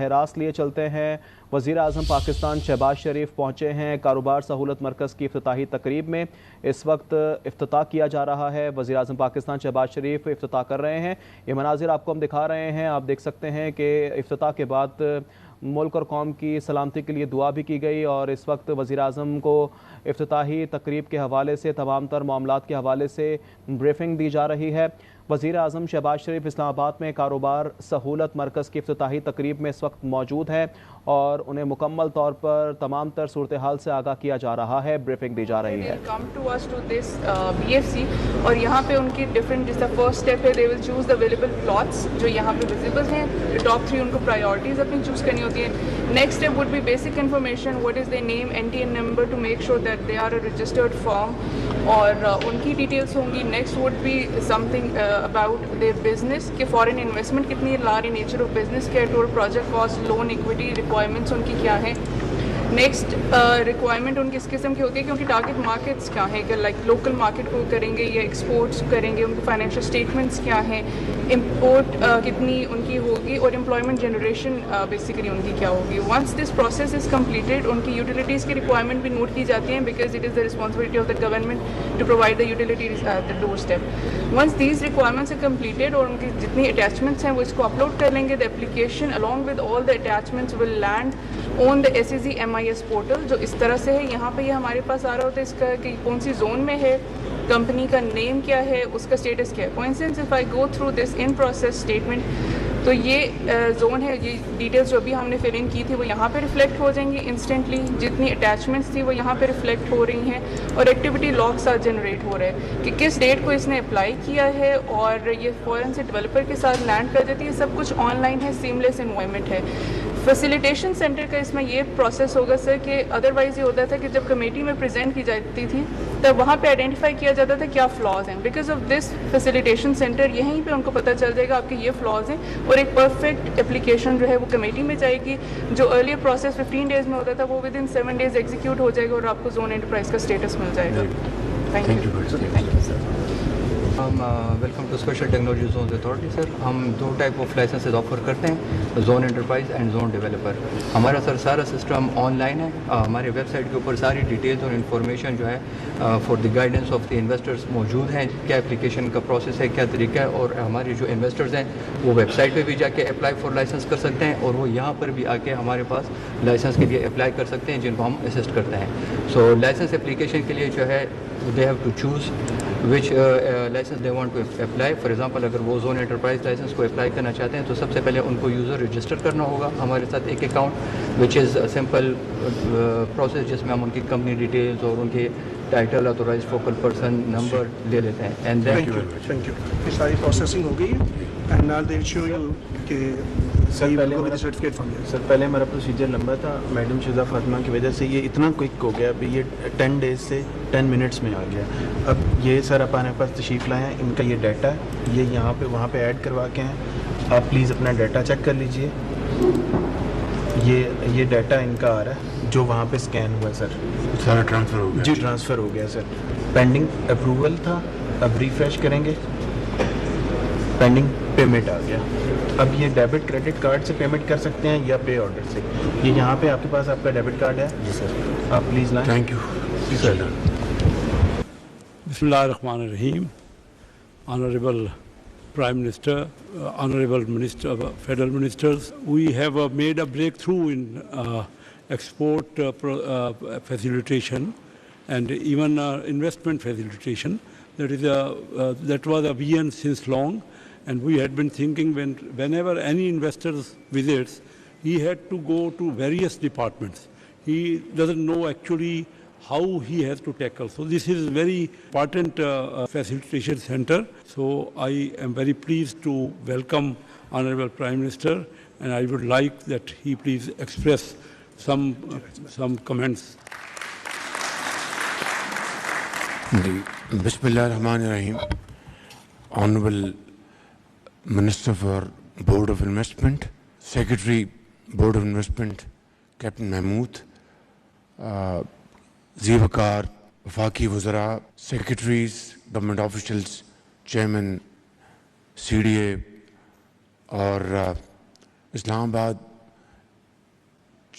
راست لیے چلتے ہیں۔ وزیر اعظم پاکستان شہباز شریف پہنچے ہیں کاروبار سہولت مرکز کی افتتاحی تقریب میں۔ اس وقت افتتاح کیا جا رہا ہے۔ وزیر اعظم پاکستان شہباز شریف افتتاح کر رہے ہیں۔ یہ مناظر آپ کو ہم دکھا رہے ہیں۔ آپ دیکھ سکتے ہیں کہ افتتاح کے بعد ملک اور قوم کی سلامتی کے لیے دعا بھی کی گئی، اور اس وقت وزیر اعظم کو افتتاحی تقریب کے حوالے سے تمام تر معاملات کے حوالے سے بریفنگ دی جا رہی ہے۔ وزیر اعظم شہباز شریف اسلام آباد میں کاروبار سہولت مرکز کی افتتاحی تقریب میں اس وقت موجود ہے، اور انہیں مکمل طور پر تمام تر صورتحال سے آگاہ کیا جا رہا ہے، بریفنگ دی جا رہی ہے۔ Come to us to this BFC اور یہاں پہ ان کی ڈفرینٹ جس طرح فرسٹ اسٹیپ ہے، they will choose the available plots جو یہاں پہ ویزیبل ہیں، ٹاپ 3 ان کو پرائیورٹیز اپنی چوز کرنی ہوتی ہیں۔ Next step would be basic information, what is their name, NTN number to make sure that they are a registered firm، اور ان کی ڈیٹیلس ہوں گی۔ Next would be something about their business کہ foreign investment کتنی لا رہی، nature of business کیا ہے، total project cost, loan equity requirements ان کی کیا ہیں۔ نیکسٹ ریکوائرمنٹ ان کی اس قسم کی ہوتی ہے کہ ان کی ٹارگیٹ مارکیٹس کیا ہیں، کہ لائک لوکل مارکیٹ کو کریں گے یا ایکسپورٹس کریں گے، ان کی فائنینشیل اسٹیٹمنٹس کیا ہیں، امپورٹ کتنی ان کی ہوگی، اور امپلائمنٹ جنریشن بیسیکلی ان کی کیا ہوگی۔ Once this process is completed, ان کی یوٹیلیٹیز کی ریکوائرمنٹ بھی نوٹ کی جاتی ہیں، because it is the responsibility of the government to provide the utilities at the doorstep. Once these requirements are completed اور ان کی جتنی اٹیچمنٹس ہیں وہ اس کو اپلوڈ کر لیں گے، the application along with all the attachments will land on the SEZ MIS portal، جو اس طرح سے ہے۔ یہاں پہ یہ ہمارے پاس آ رہا ہوتا ہے اس کا کہ کون سی زون میں ہے، کمپنی کا نیم کیا ہے، اس کا اسٹیٹس کیا ہے۔ For instance if I go through this in process statement، تو یہ زون ہے، یہ ڈیٹیلز جو ابھی ہم نے فل ان کی تھی وہ یہاں پہ ریفلیکٹ ہو جائیں گی انسٹنٹلی، جتنی اٹیچمنٹس تھی وہ یہاں پہ ریفلیکٹ ہو رہی ہیں، اور ایکٹیویٹی لاگ ساتھ جنریٹ ہو رہا ہے کہ کس ڈیٹ کو اس نے اپلائی کیا ہے، اور یہ فوراً سے ڈیولپر کے ساتھ لینڈ کر دیتی ہے۔ سب کچھ آن لائن ہے، سیملیس انوائرمنٹ ہے۔ فیسیلیٹیشن سینٹر کا اس میں یہ پروسیس ہوگا سر کہ ادروائز یہ ہوتا تھا کہ جب کمیٹی میں پریزنٹ کی جاتی تھی تب وہاں پہ آئیڈینٹیفائی کیا جاتا تھا کیا فلاز ہیں۔ Because of this facilitation centre یہیں پہ ان کو پتہ چل جائے گا آپ کے یہ فلاز ہیں، اور ایک پرفیکٹ اپلیکیشن جو ہے وہ کمیٹی میں جائے گی۔ جو ارلیئر پروسیس 15 ڈیز میں ہوتا تھا وہ ود ان 7 days ایگزیکیوٹ ہو جائے گا، اور آپ کو زون انٹرپرائز کا اسٹیٹس مل جائے گا۔ Thank you sir. Welcome to special technology zones authority sir. ہم 2 ٹائپ آف لائسنسز آفر کرتے ہیں، zone enterprise and zone developer. ہمارا سر سارا سسٹم آن لائن ہے، ہمارے ویب سائٹ کے اوپر ساری ڈیٹیلز اور انفارمیشن جو ہے for the guidance of the investors موجود ہیں، کیا اپلیکیشن کا پروسیس ہے، کیا طریقہ ہے، اور ہمارے جو انویسٹرز ہیں وہ ویب سائٹ پہ بھی جا کے اپلائی فار لائسنس کر سکتے ہیں، اور وہ یہاں پر بھی آ کے ہمارے پاس لائسنس کے لیے اپلائی کر سکتے ہیں، جن کو ہم اسسٹ کرتے ہیں۔ سو لائسنس اپلیکیشن کے لیے جو ہے they have to choose which license they want to apply. For example اگر وہ زون انٹرپرائز لائسنس کو اپلائی کرنا چاہتے ہیں تو سب سے پہلے ان کو یوزر رجسٹر کرنا ہوگا ہمارے ساتھ ایک account, which is a simple process جس میں ہم ان کی کمپنی ڈیٹیلز اور ان کے title, authorize focal person, number لے لیتے ہیں۔ And thank you. یہ ساری پروسیسنگ ہو گئی and now they will show you کہ سر پہلے ہمارا پروسیجر لمبا تھا، میڈم شزا فاطمہ کی وجہ سے یہ اتنا کوئک ہو گیا، ابھی یہ 10 days سے 10 minutes میں آ گیا۔ اب یہ سر آپ ہمارے پاس تشریف لائے ہیں، ان کا یہ ڈیٹا ہے، یہ یہاں پہ وہاں پہ ایڈ کروا کے ہیں۔ آپ پلیز اپنا ڈیٹا چیک کر لیجئے، یہ ڈیٹا ان کا آ رہا ہے جو وہاں پہ اسکین ہوا ہے سر، سارا ٹرانسفر ہو گیا؟ جی ٹرانسفر ہو گیا سر، پینڈنگ اپروول تھا، اب ریفریش کریں گے، پینڈنگ پیمنٹ آ گیا۔ اب یہ ڈیبٹ کریڈٹ کارڈ سے پیمنٹ کر سکتے ہیں یا پے آرڈر سے، یہ یہاں پہ آپ کے پاس آپ کا ڈیبٹ کارڈ ہے؟ جی سر، آپ پلیز لائیں۔ تھینک یو سر۔ بسم اللہ الرحمن الرحیم۔ Honorable Prime Minister, Honorable Minister, Federal Ministers, we have made a breakthrough in export facilitation and even investment facilitation. That was a vision since long, and we had been thinking whenever any investor visits, he had to go to various departments. He doesn't know actually how he has to tackle. So this is a very important facilitation center. So I am very pleased to welcome Honorable Prime Minister, and I would like that he please express some comments. بسم اللہ الرحمن الرحیم۔ Honorable Minister for Board of Investment, Secretary Board of Investment Captain Mahmood, زیوکار، وفاقی وزراء، secretaries, government officials, chairman CDA اور اسلام آباد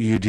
ED,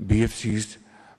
BFCs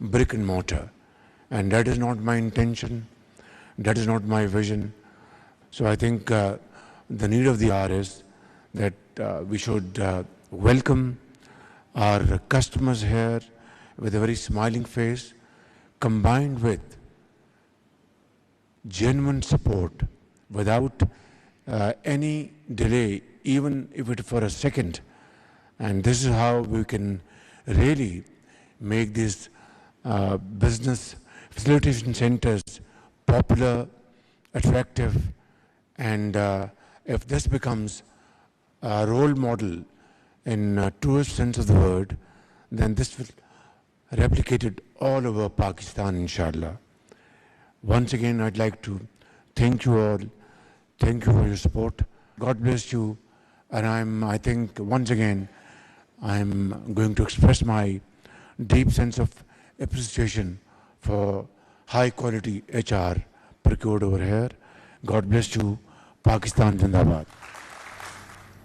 brick and mortar, and that is not my intention, that is not my vision. So I think the need of the hour is that we should welcome our customers here with a very smiling face, combined with genuine support without any delay, even if it for a second. And this is how we can really make this business facilitation centers popular, attractive, and if this becomes a role model in truest sense of the word, then this will replicate it all over Pakistan, inshallah. Once again, I'd like to thank you all. Thank you for your support. God bless you. And I think once again, I'm going to express my deep sense of appreciation for high quality HR procured over here. God bless you. Pakistan Zindabad.